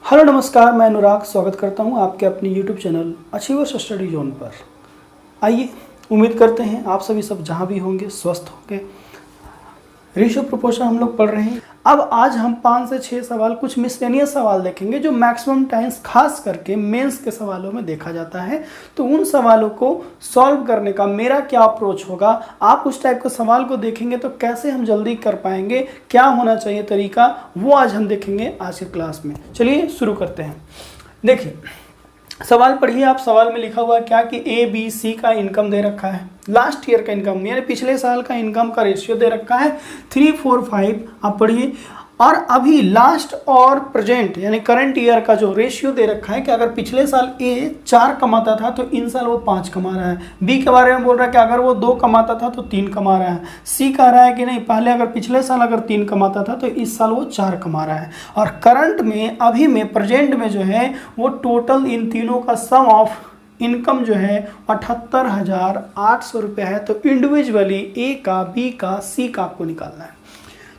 Hello नमस्कार, मैं अनुराग स्वागत करता हूं आपके अपने YouTube channel achievers study zone पर। आइए, उम्मीद करते हैं आप सभी सब जहां भी होंगे स्वस्थ होंगे। रेशियो प्रोपोर्शन हम लोग पढ़ रहे हैं। अब आज हम 5 से 6 सवाल, कुछ मिसलेनियस सवाल देखेंगे जो मैक्सिमम टाइम्स खास करके मेंस के सवालों में देखा जाता है। तो उन सवालों को सॉल्व करने का मेरा क्या अप्रोच होगा, आप उस टाइप के सवाल को देखेंगे तो कैसे हम जल्दी कर पाएंगे, क्या होना चाहिए तरीका, वो आज हम देखेंगे आज के क्लास में। चलिए शुरू करते हैं। देखिए सवाल पढ़िए आप। सवाल में लिखा हुआ है क्या कि ए बी सी का इनकम दे रखा है, लास्ट ईयर का इनकम यानी पिछले साल का इनकम का रेशियो दे रखा है 3, 4, 5। आप पढ़िए। और अभी लास्ट और प्रेजेंट यानी करंट ईयर का जो रेशियो दे रखा है कि अगर पिछले साल ए 4 कमाता था तो इन साल वो 5 कमा रहा है। बी के बारे में बोल रहा है कि अगर वो 2 कमाता था तो 3 कमा रहा है। सी कह रहा है कि नहीं, पहले अगर पिछले साल अगर 3 कमाता था तो इस साल वो 4 कमा रहा है। और करंट में, अभी में, प्रेजेंट में जो है वो टोटल इन तीनों का सम ऑफ इनकम जो है 78,800 रुपये है। तो इंडिविजुअली ए का, बी का, सी का आपको निकालना है।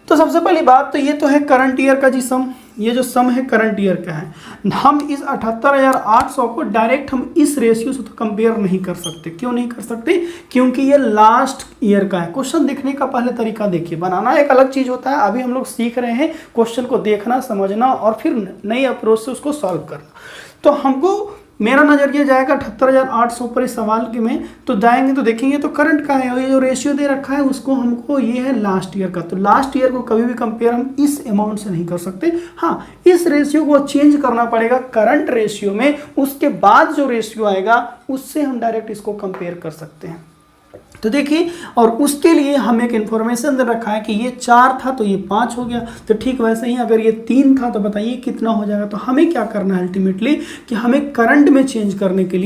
तो सबसे पहली बात तो ये तो है करंट ईयर का जी सम, ये जो सम है करंट ईयर का है। हम इस 78,800 को डायरेक्ट हम इस रेशियो से तो कंपेयर नहीं कर सकते। क्यों नहीं कर सकते? क्योंकि ये लास्ट ईयर का है। क्वेश्चन देखने का पहले तरीका देखिए, बनाना एक अलग चीज़ होता है। अभी हम लोग सीख रहे हैं क्वेश्चन को देखना, समझना और फिर नई अप्रोच से उसको सॉल्व करना। तो हमको, मेरा नजरिया जाएगा 78,800 पर इस सवाल के में। तो जाएंगे तो देखेंगे तो करंट का है और ये जो रेशियो दे रखा है उसको हमको, ये है लास्ट ईयर का। तो लास्ट ईयर को कभी भी कंपेयर हम इस अमाउंट से नहीं कर सकते। हाँ, इस रेशियो को चेंज करना पड़ेगा करंट रेशियो में, उसके बाद जो रेशियो आएगा उससे हम डायरेक्ट इसको कंपेयर कर सकते हैं। तो देखिए, और उसके लिए हम एक इन्फॉर्मेशन दे रखा है कि ये 4 था तो ये 5 हो गया। तो ठीक वैसे ही अगर ये 3 था तो बताइए कितना हो जाएगा। तो हमें क्या करना है अल्टीमेटली कि हमें करंट में चेंज करने के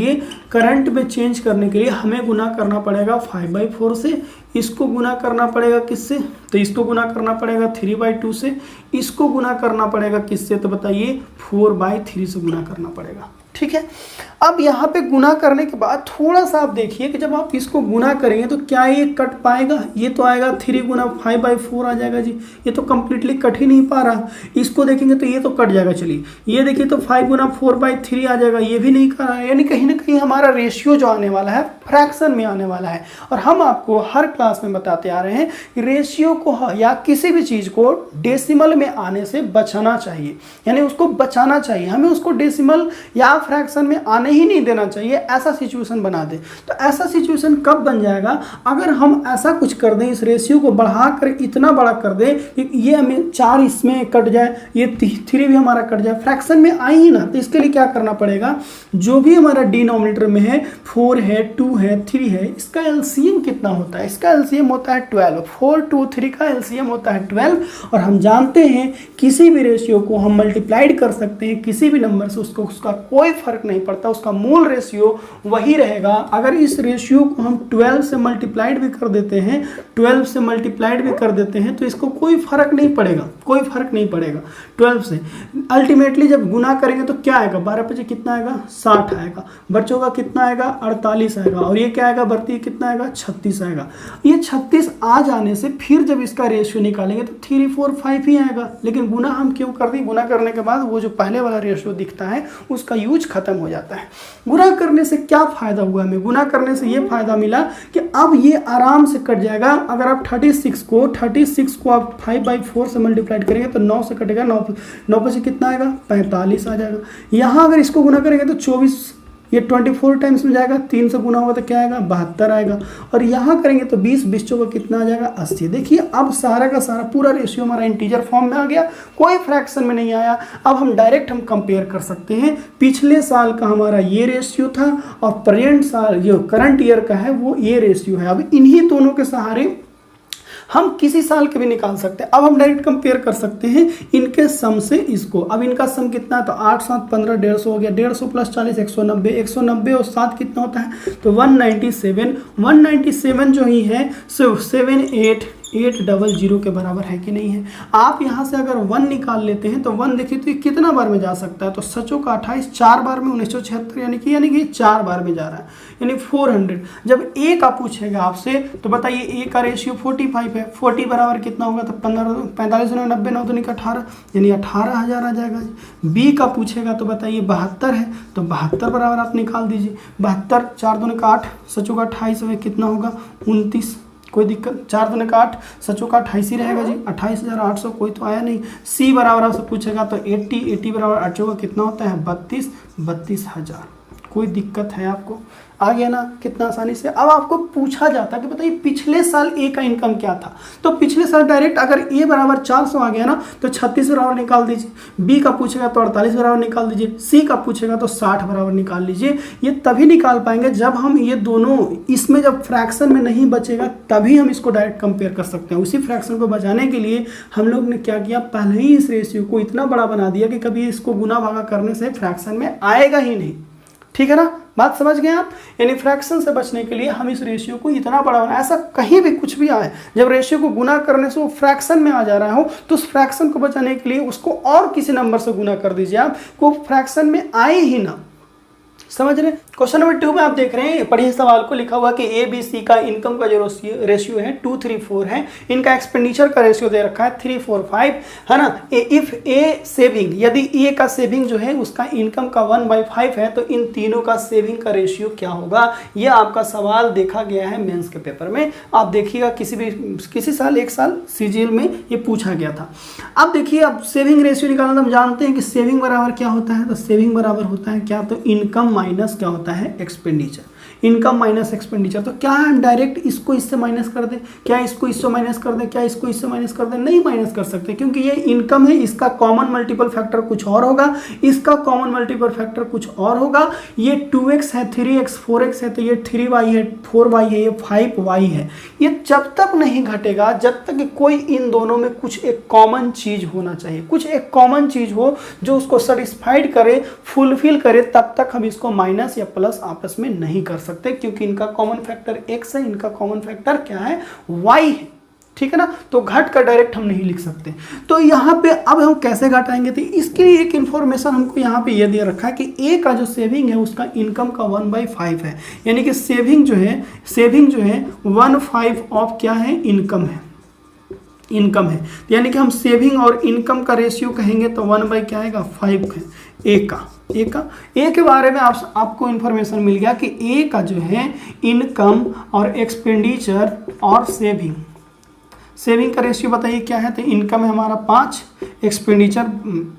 लिए, हमें गुना करना पड़ेगा 5/4 से। इसको गुना करना पड़ेगा किससे? तो इसको गुना करना पड़ेगा 3/2 से। इसको गुना करना पड़ेगा किससे? तो बताइए 4/3 से गुना करना पड़ेगा। ठीक है। अब यहाँ पे गुना करने के बाद थोड़ा सा आप देखिए कि जब आप इसको गुना करेंगे तो क्या ये कट पाएगा? ये तो आएगा 3 गुना 5/4 आ जाएगा जी। ये तो कंप्लीटली कट ही नहीं पा रहा। इसको देखेंगे तो ये तो कट जाएगा। चलिए ये देखिए तो 5 गुना 4/3 आ जाएगा, ये भी नहीं कर रहा है। यानी कहीं ना कहीं हमारा रेशियो जो आने वाला है फ्रैक्शन में आने वाला है। और हम आपको हर क्लास में बताते आ रहे हैं कि रेशियो को या किसी भी चीज़ को डेसिमल में आने से बचाना चाहिए, यानी उसको बचाना चाहिए। हमें उसको डेसिमल या फ्रैक्शन में आने ही नहीं देना चाहिए। ऐसा सिचुएशन बना दे। तो ऐसा सिचुएशन कब बन जाएगा? अगर हम ऐसा कुछ कर दें, इस रेशियो को बढ़ाकर इतना बड़ा कर दें कि ये हमें 4 इसमें कट जाए, ये 3 भी हमारा कट जाए, फ्रैक्शन में आए ही ना। तो इसके लिए क्या करना पड़ेगा? जो भी हमारा डिनोमिनेटर में है, 4 है, 2 है, 3 है, इसका एलसीएम कितना होता है? इसका एलसीएम होता है 12। 4, 2, 3 का एलसीएम होता है 12। और हम जानते हैं किसी भी रेशियो को हम मल्टीप्लाइड कर सकते हैं किसी भी नंबर से, उसका कोई फर्क नहीं पड़ता, उसका मूल रेशियो वही रहेगा। अगर इस रेशियो को हम 12 से मल्टीप्लाइड भी कर देते हैं, 12 से मल्टीप्लाइड भी कर देते हैं तो इसको कोई फर्क नहीं पड़ेगा, कोई फर्क नहीं पड़ेगा 12 से। अल्टीमेटली जब गुना करेंगे तो क्या आएगा? 12 पचे कितना आएगा? 60 आएगा। बच्चों का कितना आएगा? 48 आएगा। और ये क्या आएगा? बढ़ती कितना आएगा? 36 आएगा। ये 36 आ जाने से फिर जब इसका रेशियो निकालेंगे तो 3, 4, 5 ही आएगा। लेकिन गुना हम क्यों कर दें? गुना करने के बाद वो जो पहले वाला रेशियो दिखता है उसका यूज खत्म हो जाता है। गुना करने से क्या फायदा हुआ हमें? गुना करने से ये फायदा मिला कि अब ये आराम से कट जाएगा। अगर आप 36 को आप 5/4 से मल्टीप्लाइड करेंगे तो 9 से कटेगा। 9 पे से कितना आएगा? 45 आ जाएगा। यहाँ अगर इसको गुना करेंगे तो 24, ये 24 टाइम्स में जाएगा। 3 से गुना होगा तो क्या आएगा? 72 आएगा। और यहाँ करेंगे तो 20, 20 चौका कितना आ जाएगा? 80। देखिए अब सारा का सारा पूरा रेशियो हमारा इंटीजर फॉर्म में आ गया, कोई फ्रैक्शन में नहीं आया। अब हम डायरेक्ट हम कंपेयर कर सकते हैं। पिछले साल का हमारा ये रेशियो था और प्रेजेंट साल जो करंट ईयर का है वो ये रेशियो है। अब इन्हीं दोनों के सहारे हम किसी साल के भी निकाल सकते हैं। अब हम डायरेक्ट कंपेयर कर सकते हैं इनके सम से इसको। अब इनका सम कितना है? तो 8, 7, 15, 150 हो गया। 150 प्लस 40 190, 190 और 7 कितना होता है? तो 197। 197 जो ही है 7, 8, 800 के बराबर है कि नहीं है। आप यहाँ से अगर 1 निकाल लेते हैं तो 1 देखिए तो ये कितना बार में जा सकता है, तो सचो का 28 4 बार में 1976 यानी कि 4 बार में जा रहा है, यानी 400। जब ए का पूछेगा आपसे तो बताइए ए का रेशियो 45 है, 40 बराबर कितना होगा, तो 45 90 9 दूनी का 18 यानी 18,000 आ जाएगा। बी का पूछेगा तो बताइए 72 है, तो 72 बराबर आप निकाल दीजिए, 72 4 दूनी का 8 सचो का 28 है, कितना होगा 29। कोई दिक्कत, 4 दूनी का 8 सचो का 28 ही रहेगा जी, 28,800 कोई तो आया नहीं। सी बराबर आपसे पूछेगा तो 80 बराबर 8 का कितना होता है 32,000। कोई दिक्कत है आपको, आ गया ना कितना आसानी से। अब आपको पूछा जाता है कि बताइए पिछले साल ए का इनकम क्या था, तो पिछले साल डायरेक्ट अगर ए बराबर 400 आ गया ना तो 36 बराबर निकाल दीजिए, बी का पूछेगा तो 48 बराबर निकाल दीजिए, सी का पूछेगा तो 60 बराबर निकाल लीजिए। ये तभी निकाल पाएंगे जब हम ये दोनों इसमें जब फ्रैक्शन में नहीं बचेगा तभी हम इसको डायरेक्ट कंपेयर कर सकते हैं। उसी फ्रैक्शन को बचाने के लिए हम लोग ने क्या किया, पहले ही इस रेशियो को इतना बड़ा बना दिया कि कभी इसको गुना भागा करने से फ्रैक्शन में आएगा ही नहीं। ठीक है ना, बात समझ गए आप। यानी फ्रैक्शन से बचने के लिए हम इस रेशियो को इतना बड़ा बना, ऐसा कहीं भी कुछ भी आए जब रेशियो को गुना करने से वो फ्रैक्शन में आ जा रहा हो तो उस फ्रैक्शन को बचाने के लिए उसको और किसी नंबर से गुना कर दीजिए आप, को फ्रैक्शन में आए ही ना। समझ रहे। क्वेश्चन नंबर 2 में आप देख रहे हैं, पढ़िए सवाल को, लिखा हुआ कि ए बी सी का इनकम का जो रेशियो है 2 3 4 है, इनका एक्सपेंडिचर का रेशियो दे रखा है 3 4 5 है ना। इफ ए सेविंग, यदि ए का सेविंग जो है उसका इनकम का 1/5 है तो इन तीनों का सेविंग का रेशियो क्या होगा। ये आपका सवाल देखा गया है मेंस के पेपर में। आप देखिएगा किसी साल एक साल सीजीएल में ये पूछा गया था। अब देखिए, अब सेविंग रेशियो निकालना हम जानते हैं कि सेविंग बराबर क्या होता है, तो सेविंग बराबर होता है क्या, तो इनकम माइनस क्या होता है एक्सपेंडिचर, इनकम माइनस एक्सपेंडिचर। तो क्या हम डायरेक्ट इसको इससे माइनस कर दें, क्या इसको इससे माइनस कर दें, क्या इसको इससे माइनस कर दें, नहीं माइनस कर सकते क्योंकि ये इनकम है, इसका कॉमन मल्टीपल फैक्टर कुछ और होगा, इसका कॉमन मल्टीपल फैक्टर कुछ और होगा। ये 2x है, 3x 4x है, तो ये 3y है, 4y है, ये 5y है। ये जब तक नहीं घटेगा जब तक कोई इन दोनों में कुछ एक कॉमन चीज होना चाहिए, कुछ एक कॉमन चीज हो जो उसको सेटिस्फाइड करे, फुलफिल करे, तब तक हम इसको माइनस या प्लस आपस में नहीं कर सकते क्योंकि इनका कॉमन फैक्टर x है, इनका कॉमन फैक्टर क्या है y है। ठीक है ना, तो घट कर डायरेक्ट हम नहीं लिख सकते। तो यहाँ पे अब हम कैसे घटाएंगे, तो इसके लिए एक इन्फॉर्मेशन हमको यहाँ पे ये दिया रखा है कि ए का जो सेविंग है उसका इनकम का 1/5 है, यानी कि सेविंग जो है 1/5 ऑफ क्या है, इनकम है, इनकम है। तो यानी कि हम सेविंग और इनकम का रेशियो कहेंगे तो 1 क्या आएगा 5 है ए के बारे में आपको इन्फॉर्मेशन मिल गया कि ए का जो है इनकम और एक्सपेंडिचर और सेविंग का रेशियो बताइए क्या है, तो इनकम है हमारा 5, एक्सपेंडिचर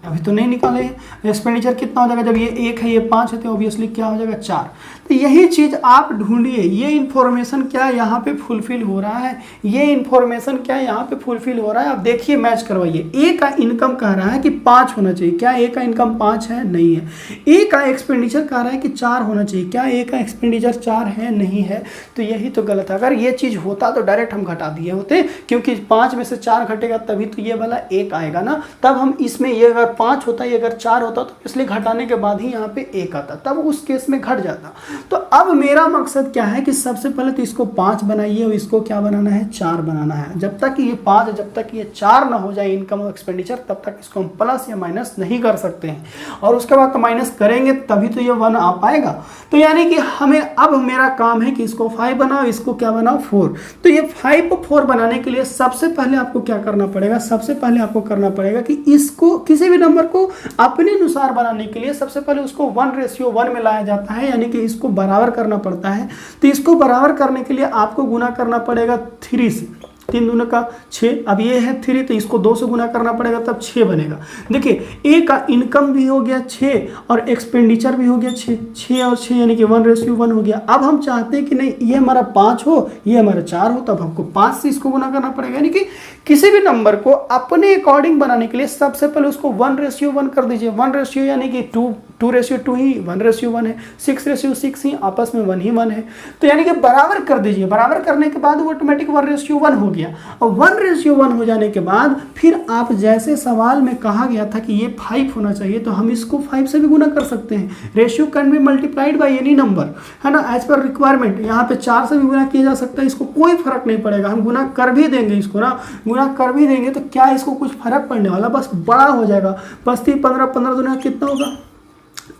अभी तो नहीं निकाले, एक्सपेंडिचर कितना हो जाएगा, जब ये 1 है ये 5 है तो ऑब्वियसली क्या हो जाएगा 4। तो यही चीज़ आप ढूंढिए, ये इन्फॉर्मेशन क्या यहाँ पे फुलफिल हो रहा है, ये इन्फॉर्मेशन क्या यहाँ पे फुलफिल हो रहा है। आप देखिए, मैच करवाइए। ए का इनकम कह रहा है कि 5 होना चाहिए, क्या ए का इनकम 5 है, नहीं है। ए का एक्सपेंडिचर कह रहा है कि 4 होना चाहिए, क्या ए का एक्सपेंडिचर 4 है, नहीं है। तो यही तो गलत है। अगर ये चीज़ होता तो डायरेक्ट हम घटा दिए होते, क्योंकि 5 में से 4 घटेगा तभी तो ये वाला 1 आएगा ना, तब हम इसमें ये अगर 5 होता, ये अगर 4 होता तो इसलिए घटाने के बाद ही यहाँ पे 1 आता, तब उस केस में घट जाता। तो अब मेरा मकसद क्या है कि सबसे पहले तो इसको 5 बनाइए और इसको क्या बनाना है, 4 बनाना है। जब तक ये 5 जब तक ये 4 ना हो जाए इनकम और एक्सपेंडिचर, तब तक इसको हम प्लस या माइनस नहीं कर सकते हैं, और उसके बाद तो माइनस करेंगे तभी तो ये 1 आ पाएगा। तो यानी कि हमें अब मेरा काम है कि इसको 5 बनाओ, इसको क्या बनाओ 4। तो ये 5 को 4 बनाने के लिए सबसे पहले आपको क्या करना पड़ेगा, सबसे पहले आपको करना पड़ेगा कि इसको किसी भी नंबर को अपने अनुसार बनाने के लिए सबसे पहले उसको 1:1 में लाया जाता है, यानी कि इसको बराबर करना पड़ता है। तो इसको बराबर करने के लिए आपको गुना करना पड़ेगा 3 से, 3 दूना का 6। अब ये है 3 तो इसको 2 से गुना करना पड़ेगा तब 6 बनेगा। देखिए, ए का इनकम भी हो गया 6 और एक्सपेंडिचर भी हो गया 6 और 6 यानी कि 1:1 हो गया। अब हम चाहते हैं कि नहीं ये हमारा 5 हो, ये हमारा 4 हो, तब हमको 5 से इसको गुना करना पड़ेगा। यानी कि किसी भी नंबर को अपने अकॉर्डिंग बनाने के लिए सबसे पहले उसको 1:1 कर दीजिए। 1 रेशियो यानी कि 2 2:2 ही 1:1 है, 6:6 ही आपस में 1 ही 1 है। तो यानी कि बराबर कर दीजिए, बराबर करने के बाद वो ऑटोमेटिक 1:1 हो गया। और 1:1 हो जाने के बाद फिर आप जैसे सवाल में कहा गया था कि ये 5 होना चाहिए, तो हम इसको 5 से भी गुना कर सकते हैं। Ratio can be multiplied by any number, है ना, एज पर रिक्वायरमेंट। यहाँ पे 4 से भी गुना किया जा सकता है, इसको कोई फर्क नहीं पड़ेगा, हम गुना कर भी देंगे इसको ना, गुना कर भी देंगे तो क्या इसको कुछ फर्क पड़ने वाला, बस बड़ा हो जाएगा। बस 15 15 दुनिया कितना होगा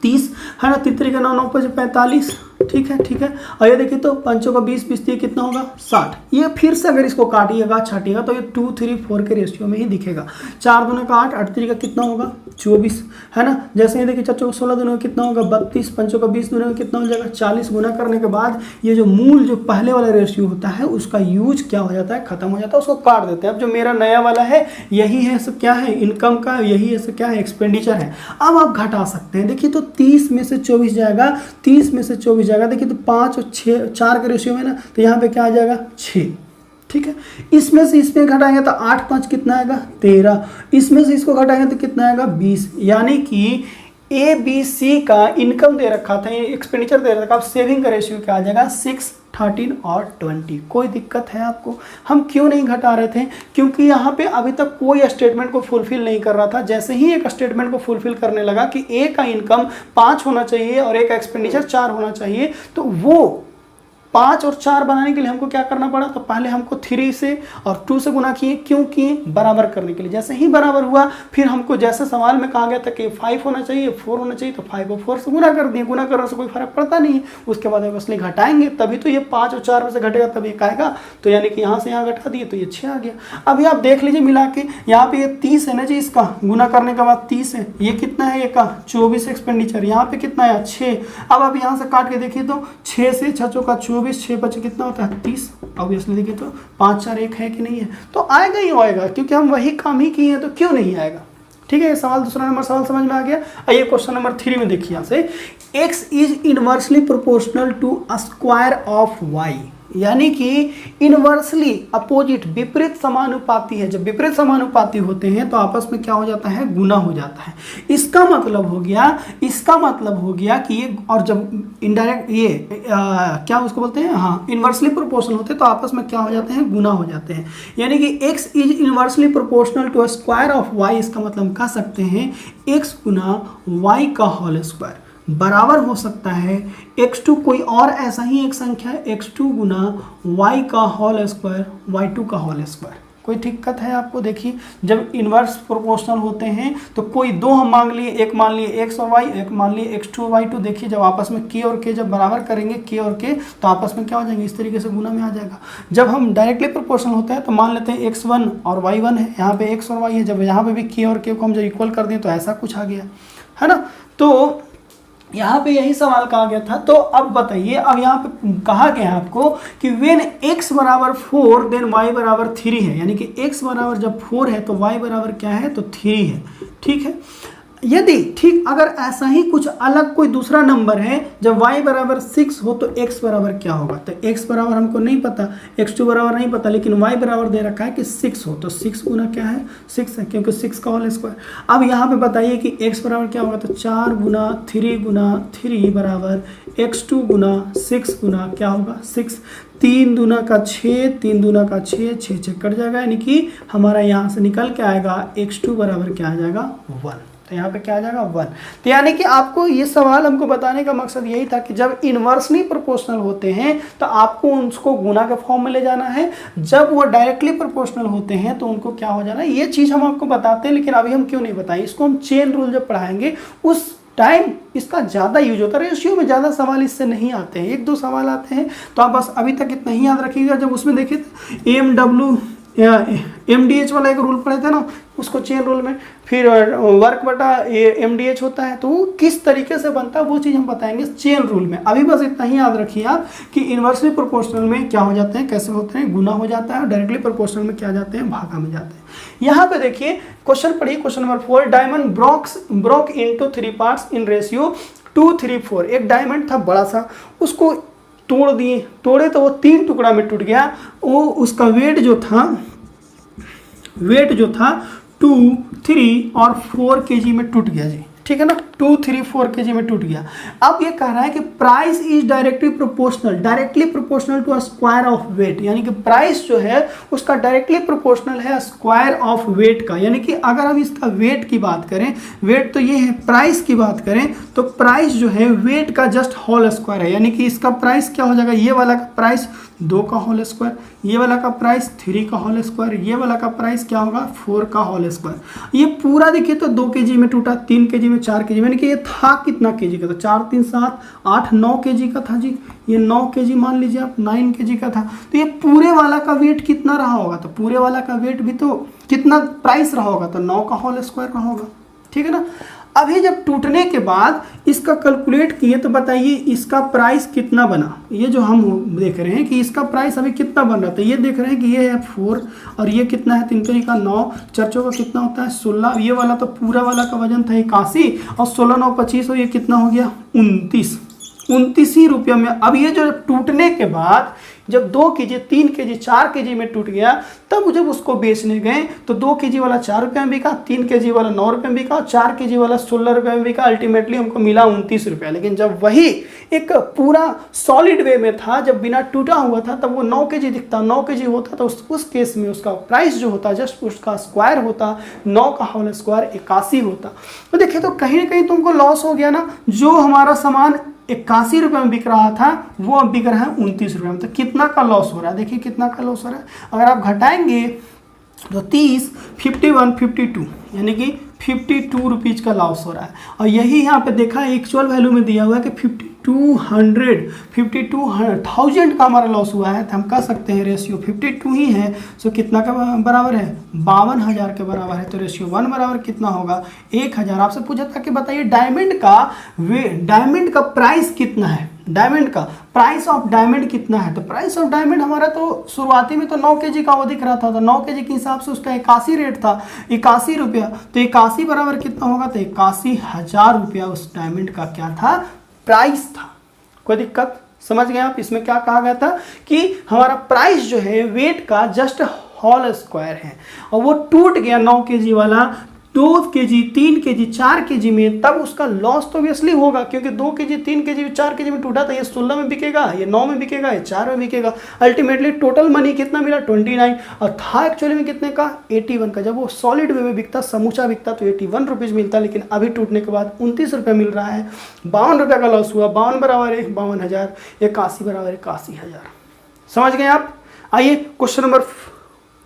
30, है ना, 3 का 9 9 5 45, ठीक है ठीक है। और ये देखिए तो 5 का 20 20 कितना होगा 60। ये फिर से अगर इसको काटिएगा छाटिएगा तो ये 2 3 4 के रेशियो में ही दिखेगा। 4 दूना का 8, 8 3 का कितना होगा 24, है ना। जैसे ये देखिए 4 का 16 दूना का कितना होगा 32, 5 का 20 दूना का कितना हो जाएगा 40। गुना करने के बाद ये जो मूल जो पहले वाला रेशियो होता है उसका यूज क्या हो जाता है, खत्म हो जाता है, उसको काट देते हैं। अब जो मेरा नया वाला है यही है, सब क्या है इनकम का, यही है सब क्या है एक्सपेंडिचर है। अब आप घटा सकते हैं, देखिए तो 30 में से 24 जाएगा, 30 में से 24 जाएगा, देखिए तो 5 और 6 4 के रेशियो में ना, तो यहाँ पे क्या आ जाएगा 6, ठीक है। इसमें से इसमें घटाएंगे तो 8 5 कितना आएगा 13, इसमें से इसको घटाएंगे तो कितना आएगा 20। यानी कि ABC का इनकम दे रखा था, एक्सपेंडिचर दे रखा, अब सेविंग का रेशियो क्या आ जाएगा 6 13 और 20। कोई दिक्कत है आपको? हम क्यों नहीं घटा रहे थे? क्योंकि यहाँ पे अभी तक कोई स्टेटमेंट को फुलफिल नहीं कर रहा था। जैसे ही एक स्टेटमेंट को फुलफिल करने लगा कि ए का इनकम 5 होना चाहिए और ए का एक्सपेंडिचर 4 होना चाहिए, तो वो 5 और 4 बनाने के लिए हमको क्या करना पड़ा, तो पहले हमको 3 से और 2 से गुना किए, क्यों किए, बराबर करने के लिए। जैसे ही बराबर हुआ फिर हमको जैसे सवाल में कहा गया था कि 5 होना चाहिए 4 होना चाहिए, तो 5 और 4 से गुना कर दिए। गुना करने से कोई फर्क पड़ता नहीं है, उसके बाद इसलिए घटाएंगे तभी तो ये 5 और 4 में से घटेगा तब एक आएगा। तो यानी कि यहाँ से यहाँ घटा दिए तो ये 6 आ गया। अभी आप देख लीजिए मिला के, यहाँ पे ये 30 है ना जी, इसका गुना करने के बाद 30 है, ये कितना है, ये का 24 एक्सपेंडिचर, यहाँ पे कितना है 6। अब आप यहाँ से काट के देखिए तो 6 से 6 का 24, 6 बचे कितना होता है 30। ऑब्वियसली देखिए तो 5 4 1 है कि नहीं है, तो आएगा ही आएगा, क्योंकि हम वही काम ही किए हैं, तो क्यों नहीं आएगा। ठीक है, ये सवाल दूसरा नंबर सवाल समझ में आ गया। आइए क्वेश्चन नंबर 3 में देखिए यहाँ से, x is inversely proportional to a square of y, यानी कि इनवर्सली अपोजिट विपरीत समानुपाती है। जब विपरीत समानुपाती होते हैं तो आपस में क्या हो जाता है, गुना हो जाता है। इसका मतलब हो गया कि ये, और जब इनडायरेक्ट ये क्या उसको बोलते हैं, हाँ इनवर्सली प्रोपोर्शनल होते हैं तो आपस में क्या हो जाते हैं, गुना हो जाते हैं। यानी कि x is inversely proportional to a square of y, इसका मतलब कह सकते हैं x गुना y का होल स्क्वायर बराबर हो सकता है x2, कोई और ऐसा ही एक संख्या है, x2 गुना y का होल स्क्वायर y2 का होल स्क्वायर। कोई दिक्कत है आपको? देखिए जब इन्वर्स प्रोपोर्शनल होते हैं तो कोई दो हम मान लिए, एक मान लिए x और y, एक मान लिए x2 और y2। देखिए जब आपस में k और k जब बराबर करेंगे k और k, तो आपस में क्या हो जाएंगे, इस तरीके से गुना में आ जाएगा। जब हम डायरेक्टली प्रोपोर्शनल होते हैं तो मान लेते हैं x1 और y1 है, यहाँ पे x और y है, जब यहाँ पे भी k और k को हम जब इक्वल कर दें तो ऐसा कुछ आ गया, है ना। तो यहाँ पे यही सवाल कहा गया था। तो अब बताइए, अब यहाँ पे कहा गया है आपको कि व्हेन x बराबर 4 देन y बराबर 3 है, यानी कि x बराबर जब 4 है तो y बराबर क्या है, तो 3 है। ठीक है, यदि ठीक अगर ऐसा ही कुछ अलग कोई दूसरा नंबर है, जब y बराबर 6 हो तो x बराबर क्या होगा, तो x बराबर हमको नहीं पता, x2 बराबर नहीं पता, लेकिन y बराबर दे रखा है कि 6 हो, तो 6 गुना क्या है 6 है, क्योंकि 6 का होल स्क्वायर। अब यहाँ पे बताइए कि x बराबर क्या होगा, तो 4 गुना 3 बराबर x2 गुना 6 गुना क्या होगा 6। 3 दूना का 6, 3 दूना का 6, 6 कट जाएगा, यानी कि हमारा यहाँ से निकल के आएगा x2 बराबर क्या आ जाएगा 1। तो यहाँ पे क्या आ जाएगा 1। तो यानी कि आपको ये सवाल हमको बताने का मकसद यही था कि जब इन्वर्सली प्रोपोर्शनल होते हैं तो आपको उनको गुना के फॉर्म में ले जाना है, जब वो डायरेक्टली प्रोपोर्शनल होते हैं तो उनको क्या हो जाना है। ये चीज़ हम आपको बताते हैं, लेकिन अभी हम क्यों नहीं बताएं, इसको हम चेन रूल जब पढ़ाएंगे उस टाइम इसका ज़्यादा यूज होता है। रेशियो में ज़्यादा सवाल इससे नहीं आते हैं, 1-2 सवाल आते हैं, तो आप बस अभी तक इतना ही याद रखिएगा। जब उसमें देखिए MDH वाला एक रूल पढ़े थे ना, उसको चेन रूल में, फिर वर्क बटा MDH होता है, तो वो किस तरीके से बनता है वो चीज़ हम बताएंगे चेन रूल में। अभी बस इतना ही याद रखिए आप कि इन्वर्सली प्रोपोर्शनल में क्या हो जाते हैं, कैसे होते हैं, गुना हो जाता है, और डायरेक्टली प्रोपोर्शनल में क्या जाते हैं, भागा में जाते हैं। यहाँ पे देखिए क्वेश्चन पढ़िए, question number 4, diamond broke into 3 parts in ratio 2 3 4। एक डायमंड था बड़ा सा, उसको तोड़े तो वो 3 टुकड़ा में टूट गया। वो उसका वेट जो था 2 3 और 4 kg में टूट गया जी। ठीक है ना, 234 kg में टूट गया। अब ये कह रहा है कि price is directly proportional to square of weight, यानी कि प्राइस जो है उसका डायरेक्टली प्रोपोर्शनल है स्क्वायर ऑफ वेट का। यानी कि अगर हम इसका वेट की बात करें, वेट तो ये है, प्राइस की बात करें तो प्राइस जो है वेट का जस्ट होल स्क्वायर है। यानी कि इसका प्राइस क्या हो जाएगा, ये वाला का प्राइस 2 का होल स्क्वायर, ये वाला का प्राइस 3 का होल स्क्वायर, ये वाला का प्राइस क्या होगा 4 का होल स्क्वायर। ये पूरा देखिए तो 2 kg में टूटा, 3 kg में, 4 kg, यानी कि ये था कितना kg का, तो 4 3 7 8 9 kg का था जी। ये 9 kg मान लीजिए आप, 9 kg का था। तो ये पूरे वाला का वेट कितना रहा होगा, तो पूरे वाला का वेट भी तो कितना प्राइस रहा होगा, तो 9 का होल स्क्वायर रहा होगा। ठीक है ना। अभी जब टूटने के बाद इसका कैलकुलेट किए तो बताइए इसका प्राइस कितना बना। ये जो हम देख रहे हैं कि इसका प्राइस अभी कितना बन रहा था, ये देख रहे हैं कि ये है 4 और ये कितना है 3 का 9, 4 का कितना होता है 16। ये वाला तो पूरा वाला का वजन था 81 और 16 9 25 और ये कितना हो गया 29 ही रुपया में। अब ये जो टूटने के बाद जब 2 kg 3 kg 4 kg में टूट गया, तब जब उसको बेचने गए तो 2 kg वाला 4 रुपये में बिका, 3 kg वाला 9 रुपये में बिका और 4 kg वाला 16 रुपये में बिका। अल्टीमेटली हमको मिला 29 रुपया। लेकिन जब वही एक पूरा सॉलिड वे में था, जब बिना टूटा हुआ था, तब वो 9 kg दिखता, 9 kg होता तो उस केस में उसका प्राइस जो होता जस्ट उसका स्क्वायर होता, 9 का होल स्क्वायर 81 होता। तो देखिए तो कहीं ना कहीं तुमको लॉस हो गया ना। जो हमारा सामान 81 रुपये में बिक रहा था वो अब बिक रहा है 29 रुपये में। तो कितना का लॉस हो रहा है, देखिए कितना का लॉस हो रहा है। अगर आप घटाएंगे तो 30 51 52 यानी कि 52 रुपीज़ का लॉस हो रहा है। और यही यहाँ पे देखा एक्चुअल वैल्यू में दिया हुआ है कि 52,000 का हमारा लॉस हुआ है। तो हम कह सकते हैं रेशियो 52 ही है। सो कितना का बराबर है 52,000 के बराबर है। तो रेशियो 1 बराबर कितना होगा 1000। आपसे पूछा था कि बताइए डायमंड का प्राइस कितना है, डायमंड का प्राइस ऑफ डायमंड कितना है। तो प्राइस ऑफ डायमंड हमारा तो शुरुआती में तो 9 kg का वो दिख रहा था, तो 9 kg के हिसाब से उसका 81 रेट था, 81 रुपया। तो 81 बराबर कितना होगा, तो 81,000 रुपया उस डायमंड का क्या था प्राइस था। कोई दिक्कत समझ गए आप। इसमें क्या कहा गया था कि हमारा प्राइस जो है वेट का जस्ट होल स्क्वायर है और वो टूट गया 9 kg वाला 2 kg 3 kg 4 kg में, तब उसका लॉस तो ऑब्वियसली होगा क्योंकि 2 kg 3 kg 4 kg में टूटा था। ये 16 में बिकेगा, ये 9 में बिकेगा, ये 4 में बिकेगा। अल्टीमेटली टोटल मनी कितना मिला 29 और था एक्चुअली में कितने का 81 का। जब वो सॉलिड वे में बिकता समूचा बिकता तो 81 रुपीज़ मिलता, लेकिन अभी टूटने के बाद 29 रुपये मिल रहा है। 52 रुपये का लॉस हुआ। 52 बराबर है 52,000, 81 बराबर 81,000। समझ गए आप। आइए क्वेश्चन नंबर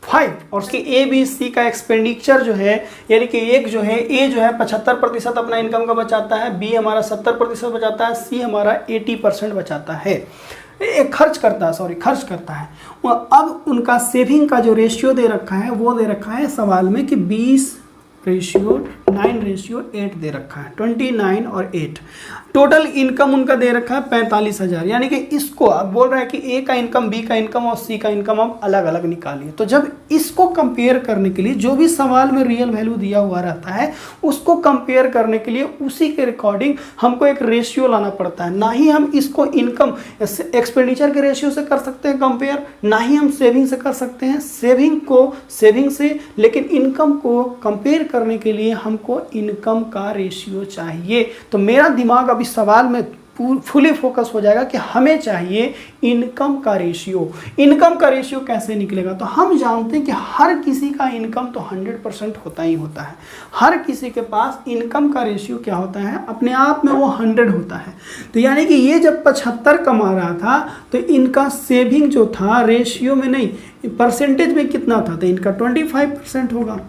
5 और उसकी ABC का एक्सपेंडिचर जो है, यानी कि एक जो है ए जो है 75% अपना इनकम का बचाता है, बी हमारा 70% बचाता है, सी हमारा 80% बचाता है, खर्च करता है। अब उनका सेविंग का जो रेशियो दे रखा है वो दे रखा है सवाल में कि 20:9:8 दे रखा है, 29 और 8। टोटल इनकम उनका दे रखा है 45,000। यानी कि इसको आप बोल रहे हैं कि ए का इनकम, बी का इनकम और सी का इनकम आप अलग अलग निकालिए। तो जब इसको कंपेयर करने के लिए जो भी सवाल में रियल वैल्यू दिया हुआ रहता है उसको कंपेयर करने के लिए उसी के रिकॉर्डिंग हमको एक रेशियो लाना पड़ता है। ना ही हम इसको इनकम एक्सपेंडिचर के रेशियो से कर सकते हैं कंपेयर, ना ही हम सेविंग से कर सकते हैं सेविंग से, लेकिन इनकम को कंपेयर करने के लिए हमको इनकम का रेशियो चाहिए। तो मेरा दिमाग अब इस सवाल में फुली फोकस हो जाएगा कि हमें चाहिए इनकम का रेशियो। इनकम का रेशियो कैसे निकलेगा, तो हम जानते हैं कि हर किसी का इनकम तो 100% होता ही होता है। हर किसी के पास इनकम का रेशियो क्या होता है, अपने आप में वो 100 होता है। तो यानी कि ये जब 75 कमा रहा था तो इनका सेविंग जो था रेशियो में नहीं परसेंटेज में कितना था, तो इनका 25% होगा,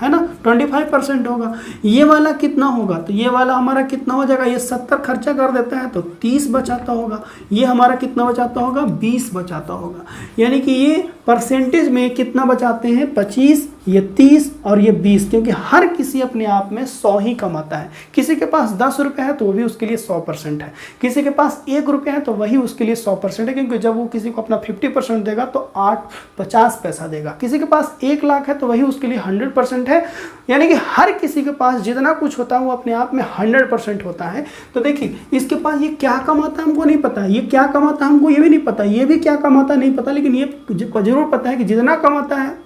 है ना, 25% होगा। ये वाला कितना होगा, तो ये वाला हमारा कितना हो जाएगा, ये 70 खर्चा कर देता है तो 30 बचाता होगा। ये हमारा कितना बचाता होगा 20 बचाता होगा। यानी कि ये परसेंटेज में कितना बचाते हैं 25, ये 30 और ये 20, क्योंकि हर किसी अपने आप में 100 ही कमाता है। किसी के पास 10 रुपये है तो वो भी उसके लिए 100% है, किसी के पास 1 रुपया है तो वही उसके लिए 100% है, क्योंकि जब वो किसी को अपना 50% देगा तो 50 पैसा देगा। किसी के पास 1 लाख है तो वही उसके लिए 100% है। यानी कि हर किसी के पास जितना कुछ होता है वो अपने आप में 100% होता है। तो देखिए इसके पास ये क्या कमाता है हमको नहीं पता, ये क्या कमाता है हमको ये भी नहीं पता, ये भी क्या कमाता नहीं पता, लेकिन ये जरूर पता है कि जितना कमाता है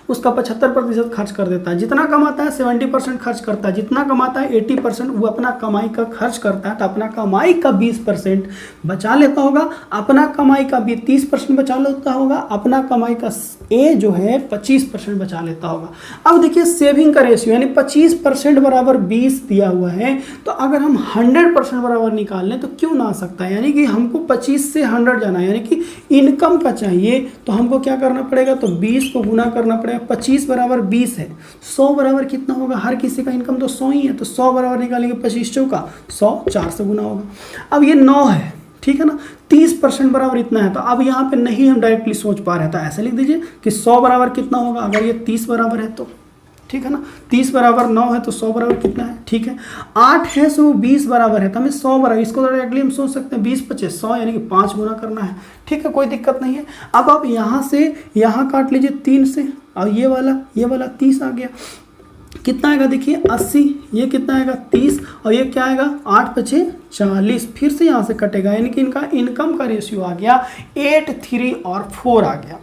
उसका 75% खर्च कर देता है। जितना कमाता है 70% खर्च करता है, जितना कमाता है 80% वो अपना कमाई का खर्च करता है। तो अपना कमाई का 20% बचा लेता होगा, अपना कमाई का भी 30% बचा लेता होगा, अपना कमाई का ए जो है 25% बचा लेता होगा। अब देखिए सेविंग का रेशियो यानी 25% बराबर 20 दिया हुआ है, तो अगर हम 100% बराबर निकाल लें तो क्यों ना आ सकता है, यानी कि हमको 25 से 100 जाना है, यानी कि इनकम का चाहिए तो हमको क्या करना पड़ेगा, तो 20 को गुना करना पड़ेगा। 25 बराबर 20 है, 100 बराबर कितना होगा, हर किसी का इनकम तो 100 ही है, तो 100 बराबर निकालेंगे 25 चौका 100, 4 से गुना होगा। अब ये 9 है, ठीक है ना, 30% बराबर इतना है। तो अब यहाँ पे नहीं हम डायरेक्टली सोच पा रहे हैं, तो ऐसे लिख दीजिए कि 100 बराबर कितना होगा, अगर ये 30 बराबर है तो, ठीक है ना, 30 बराबर 9 है तो 100 बराबर कितना है, ठीक है। 8 है सो 20 बराबर है, तो हमें 100 बराबर, इसको डायरेक्टली हम सोच सकते हैं 20 25 100 यानी कि 5 गुना करना है, ठीक है, कोई दिक्कत नहीं है। अब आप यहाँ से यहाँ काट लीजिए 3 से, और ये वाला 30 आ गया, कितना आएगा देखिए 80, ये कितना आएगा 30, और ये क्या आएगा 8 पचे 40, फिर से यहाँ से कटेगा, यानी कि इनका इनकम का रेशियो आ गया 8 3 और 4 आ गया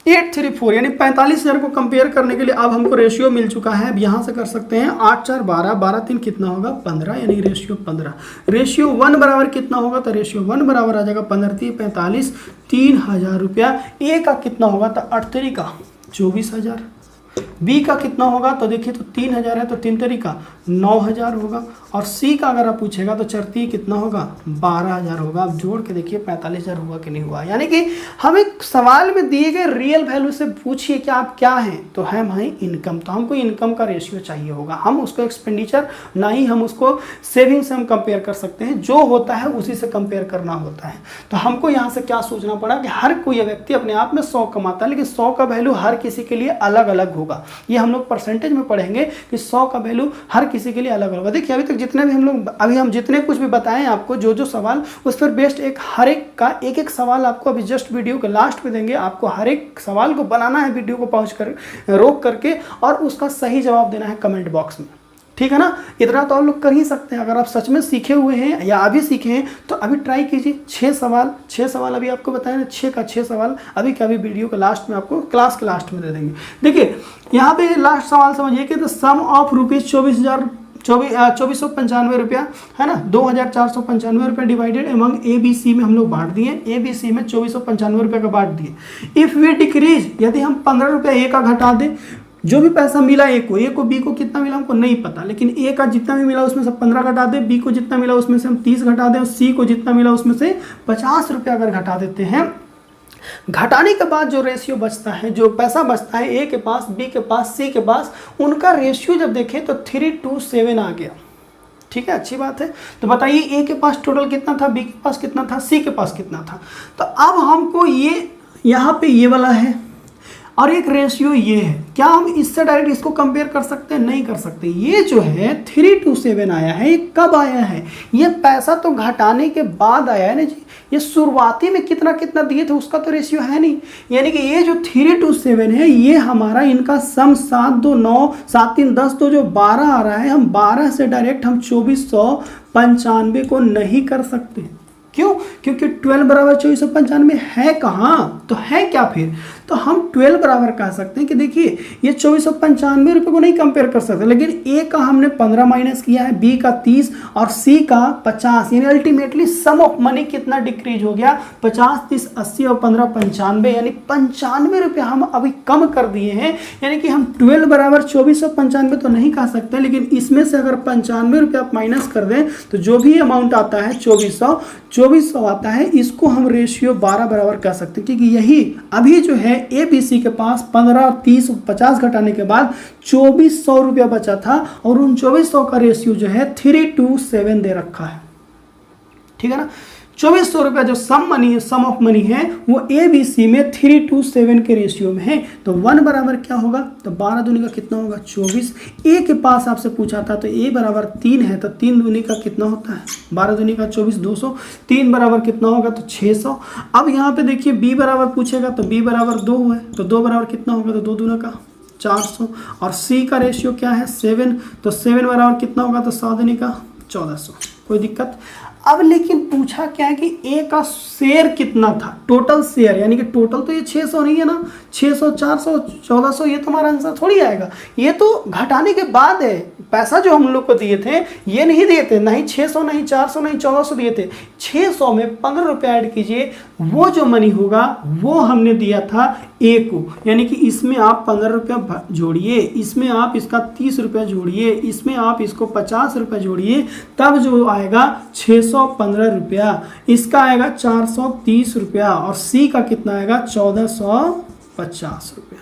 8 3 4, यानी 45,000 को कंपेयर करने के लिए अब हमको रेशियो मिल चुका है। अब यहाँ से कर सकते हैं 8 4 12, 12 3 कितना होगा 15, यानी रेशियो 15। रेशियो 1 बराबर कितना होगा, तो रेशियो 1 बराबर आ जाएगा 15 3 45, 3,000 रुपया। ए का कितना होगा, तो 8 3 का 24,000। बी का कितना होगा, तो देखिए तो 3,000 है, तो 3 तरीका 9,000 होगा। और सी का अगर आप पूछेगा तो चरती कितना होगा 12,000 होगा। आप जोड़ के देखिए 45,000 हुआ कि नहीं हुआ। यानी कि हमें सवाल में दिए गए रियल वैल्यू से पूछिए कि आप क्या हैं, तो है हमारी इनकम, तो हमको इनकम का रेशियो चाहिए होगा। हम उसको एक्सपेंडिचर ना ही हम उसको सेविंग से हम कंपेयर कर सकते हैं, जो होता है उसी से कंपेयर करना होता है। तो हमको यहाँ से क्या सोचना पड़ा कि हर कोई व्यक्ति अपने आप में 100 कमाता है, लेकिन 100 का वैल्यू हर किसी के लिए अलग अलग होगा। ये हम लोग परसेंटेज में पढ़ेंगे कि 100 का वैल्यू हर किसी के लिए अलग अलग होगा। देखिए अभी तक जितने भी हम जितने कुछ भी बताएं आपको, जो सवाल, उस पर बेस्ट हर एक का एक सवाल आपको अभी जस्ट वीडियो के लास्ट में देंगे। आपको हर एक सवाल को बनाना है, वीडियो को पॉज कर रोक करके, और उसका सही जवाब देना है कमेंट बॉक्स में, ठीक है ना। इतना तो आप लोग कर ही सकते हैं। अगर आप सच में सीखे हुए हैं या अभी सीखे हैं तो अभी ट्राई कीजिए। 6 सवाल अभी आपको बताया ना, 6 का 6 सवाल अभी क्या, अभी वीडियो के लास्ट में आपको क्लास के लास्ट में दे देंगे। देखिए यहाँ पे लास्ट सवाल समझिए कि द सम ऑफ ₹24,95 रुपया है ना, 2,495 रुपया divided among A B C में हम लोग बांट दिए। ए बी सी में 2495 रुपये का बांट दिए। इफ़ वी डिक्रीज, यदि हम 15 रुपया ए का घटा दें, जो भी पैसा मिला ए को बी को कितना मिला हमको नहीं पता, लेकिन ए का जितना भी मिला उसमें से 15 घटा दे, बी को जितना मिला उसमें से हम 30 घटा दें, और सी को जितना मिला उसमें से 50 रुपया अगर घटा देते हैं, घटाने के बाद जो रेशियो बचता है, जो पैसा बचता है ए के पास, बी के पास, सी के पास, उनका रेशियो जब देखें तो 3:7 आ गया। ठीक है, अच्छी बात है। तो बताइए ए के पास टोटल कितना था, बी के पास कितना था, सी के पास कितना था। तो अब हमको ये यहाँ पे ये वाला है और एक रेशियो ये है, क्या हम इससे डायरेक्ट इसको कंपेयर कर सकते हैं? नहीं कर सकते। ये जो है 3:7 आया है, ये कब आया है? ये पैसा तो घटाने के बाद आया है ना जी। ये शुरुआती में कितना कितना दिए थे उसका तो रेशियो है नहीं, यानी कि ये जो 3:7 है ये हमारा इनका सम 7 2 9 7 3 10 तो जो 12 आ रहा है, हम 12 से डायरेक्ट हम 2495 को नहीं कर सकते। क्यों? क्योंकि 12 बराबर 2495 है कहाँ, तो है क्या फिर? तो हम 12 बराबर कह सकते हैं कि देखिए ये 2495 रुपये को नहीं कंपेयर कर सकते, लेकिन ए का हमने 15 माइनस किया है, बी का 30 और सी का 50, यानी अल्टीमेटली सम ऑफ मनी कितना डिक्रीज हो गया? 50 30 80 और 15 95, यानी 95 रुपये हम अभी कम कर दिए हैं। यानी कि हम 12 बराबर 2495 तो नहीं कह सकते, लेकिन इसमें से अगर 95 रुपये आप माइनस कर दें तो जो भी अमाउंट आता है 2400 आता है। इसको हम रेशियो 12 बराबर कह सकते हैं, क्योंकि यही अभी जो है ए बी सी के पास 15 30 50 घटाने के बाद 2400 रुपया बचा था, और उन 2400 का रेशियो जो है 3:7 दे रखा है। ठीक है ना, 2400 रुपया जो सम ऑफ मनी है वो ए बी सी में 3:7 के रेशियो में है। तो 1 बराबर क्या होगा? तो 12 दूनी का कितना होगा? 24। ए के पास आपसे पूछा था तो ए बराबर 3 है, तो 3 दूनी का कितना होता है? 12 दूनी का 24 200। 3 बराबर कितना होगा? तो 600। अब यहाँ पे देखिए बी बराबर पूछेगा तो बी बराबर 2 है, तो 2 बराबर कितना होगा? तो 2 दूना का 400। और सी का रेशियो क्या है? 7, तो 7 बराबर कितना होगा? तो 7 दूनी का 1400। कोई दिक्कत? अब लेकिन पूछा क्या है कि ए का शेयर कितना था, टोटल शेयर, यानी कि टोटल तो ये 600 नहीं है ना, 600 400 1400 ये तो हमारा आंसर थोड़ी आएगा, ये तो घटाने के बाद है। पैसा जो हम लोग को दिए थे ये नहीं दिए थे, नहीं 600 नहीं 400 नहीं 1400 दिए थे, 600 में 15 रुपये ऐड कीजिए, वो जो मनी होगा वो हमने दिया था ए को, यानी कि इसमें आप 15 रुपये जोड़िए, इसमें आप इसका 30 रुपये जोड़िए, इसमें आप इसको 50 रुपये जोड़िए, तब जो आएगा 615 रुपया, इसका आएगा 430 रुपया और सी का कितना आएगा 1450 रुपया।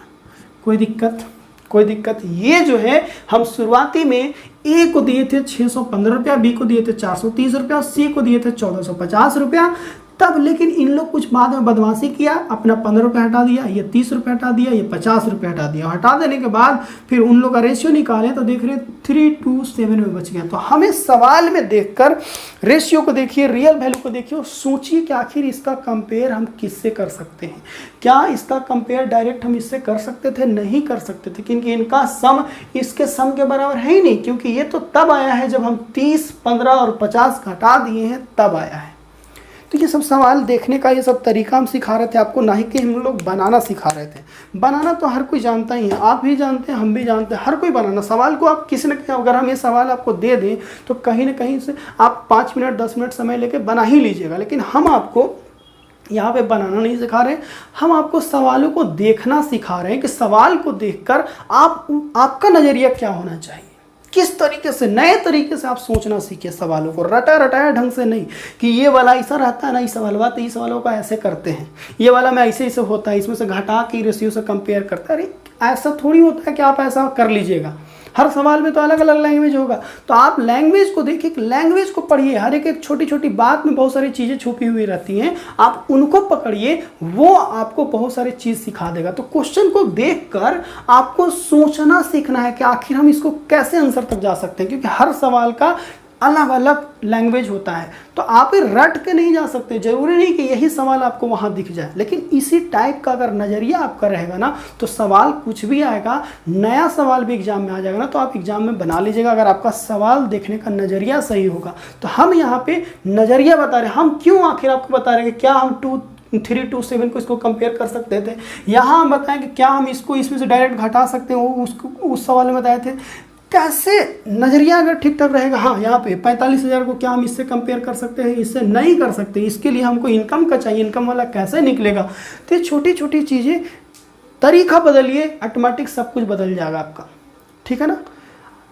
कोई दिक्कत? कोई दिक्कत? ये जो है हम शुरुआती में ए को दिए थे 615 रुपया, बी को दिए थे 430 रुपया और सी को दिए थे 1450 रुपया। तब लेकिन इन लोग कुछ बाद में बदमाशी किया, अपना 15 रुपये हटा दिया, ये 30 रुपये हटा दिया, ये 50 रुपये हटा दिया। हटा देने के बाद फिर उन लोग का रेशियो निकाले तो देख रहे 3:7 में बच गया। तो हमें सवाल में देखकर रेशियो को देखिए, रियल वैल्यू को देखिए और सोचिए कि आखिर इसका कंपेयर हम किससे कर सकते हैं। क्या इसका कंपेयर डायरेक्ट हम इससे कर सकते थे? नहीं कर सकते थे, क्योंकि इनका सम इसके सम के बराबर है ही नहीं, क्योंकि ये तो तब आया है जब हम 30, 15 और 50 घटा दिए हैं, तब आया है। तो ये सब सवाल देखने का ये सब तरीका हम सिखा रहे थे आपको, ना ही कि हम लोग बनाना सिखा रहे थे। बनाना तो हर कोई जानता ही है, आप भी जानते हैं, हम भी जानते हैं, हर कोई बनाना। सवाल को आप किसी न कहीं, अगर हम ये सवाल आपको दे दें तो कहीं ना कहीं से आप 5 मिनट 10 मिनट समय लेके बना ही लीजिएगा, लेकिन हम आपको यहाँ पे बनाना नहीं सिखा रहे, हम आपको सवालों को देखना सिखा रहे हैं कि सवाल को देखकर आपका नज़रिया क्या होना चाहिए, किस तरीके से, नए तरीके से आप सोचना सीखिए सवालों को, रटाया ढंग से नहीं कि ये वाला ऐसा रहता है ना, इस सवाल बात, इस सवालों का ऐसे करते हैं, ये वाला में ऐसे ऐसे होता है, इसमें से घटा के रेशियो से कंपेयर करता है। अरे ऐसा थोड़ी होता है कि आप ऐसा कर लीजिएगा, हर सवाल में तो अलग अलग लैंग्वेज होगा। तो आप लैंग्वेज को देखिए, लैंग्वेज को पढ़िए, हर एक छोटी छोटी बात में बहुत सारी चीज़ें छुपी हुई रहती हैं, आप उनको पकड़िए, वो आपको बहुत सारी चीज़ सिखा देगा। तो क्वेश्चन को देखकर आपको सोचना सीखना है कि आखिर हम इसको कैसे आंसर तक जा सकते हैं, क्योंकि हर सवाल का अलग अलग लैंग्वेज होता है। तो आप रट के नहीं जा सकते, जरूरी नहीं कि यही सवाल आपको वहाँ दिख जाए, लेकिन इसी टाइप का अगर नज़रिया आपका रहेगा ना तो सवाल कुछ भी आएगा, नया सवाल भी एग्जाम में आ जाएगा ना, तो आप एग्जाम में बना लीजिएगा अगर आपका सवाल देखने का नज़रिया सही होगा। तो हम यहाँ पे नज़रिया बता रहे हैं, हम क्यों आखिर आपको बता रहे हैं कि क्या हम 3:7 को इसको कंपेयर कर सकते थे। यहाँ हम बताएं कि क्या हम इसको इसमें से डायरेक्ट घटा सकते हैं, उसको उस सवाल में बताए थे। कैसे नज़रिया अगर ठीक ठाक रहेगा, हाँ यहाँ पे 45,000 को क्या हम इससे कंपेयर कर सकते हैं, इससे नहीं कर सकते, इसके लिए हमको इनकम का चाहिए, इनकम वाला कैसे निकलेगा। तो ये छोटी छोटी चीज़ें, तरीका बदलिए, ऑटोमेटिक सब कुछ बदल जाएगा आपका, ठीक है ना।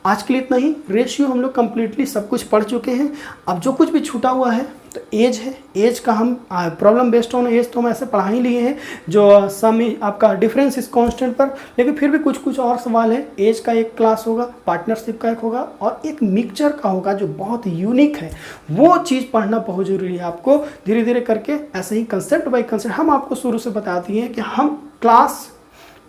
आज के लिए इतना ही। रेशियो हम लोग कम्प्लीटली सब कुछ पढ़ चुके हैं। अब जो कुछ भी छूटा हुआ है तो एज है, एज का हम प्रॉब्लम बेस्ड ऑन एज तो हम ऐसे पढ़ा ही लिए हैं, जो सम आपका डिफरेंस इज कांस्टेंट पर, लेकिन फिर भी कुछ कुछ और सवाल है। एज का एक क्लास होगा, पार्टनरशिप का एक होगा और एक मिक्सचर का होगा जो बहुत यूनिक है। वो चीज़ पढ़ना बहुत ज़रूरी है आपको। धीरे धीरे करके ऐसे ही कंसेप्ट बाई कंसेप्ट हम आपको शुरू से बताती हैं कि हम क्लास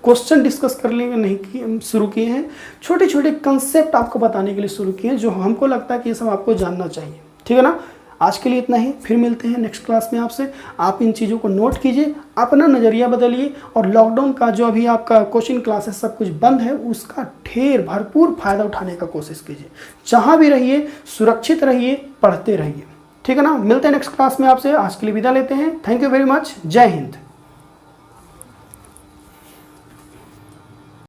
क्वेश्चन डिस्कस कर लेंगे नहीं शुरू किए हैं, छोटे छोटे कंसेप्ट आपको बताने के लिए शुरू किए हैं, जो हमको लगता है कि ये सब आपको जानना चाहिए, ठीक है ना। आज के लिए इतना ही, फिर मिलते हैं नेक्स्ट क्लास में आपसे। आप इन चीज़ों को नोट कीजिए, अपना नज़रिया बदलिए और लॉकडाउन का जो अभी आपका कोचिंग क्लासेस सब कुछ बंद है उसका ढेर भरपूर फ़ायदा उठाने का कोशिश कीजिए। जहाँ भी रहिए सुरक्षित रहिए, पढ़ते रहिए, ठीक है ना। मिलते हैं नेक्स्ट क्लास में आपसे। आज के लिए विदा लेते हैं। Thank you very much. जय हिंद।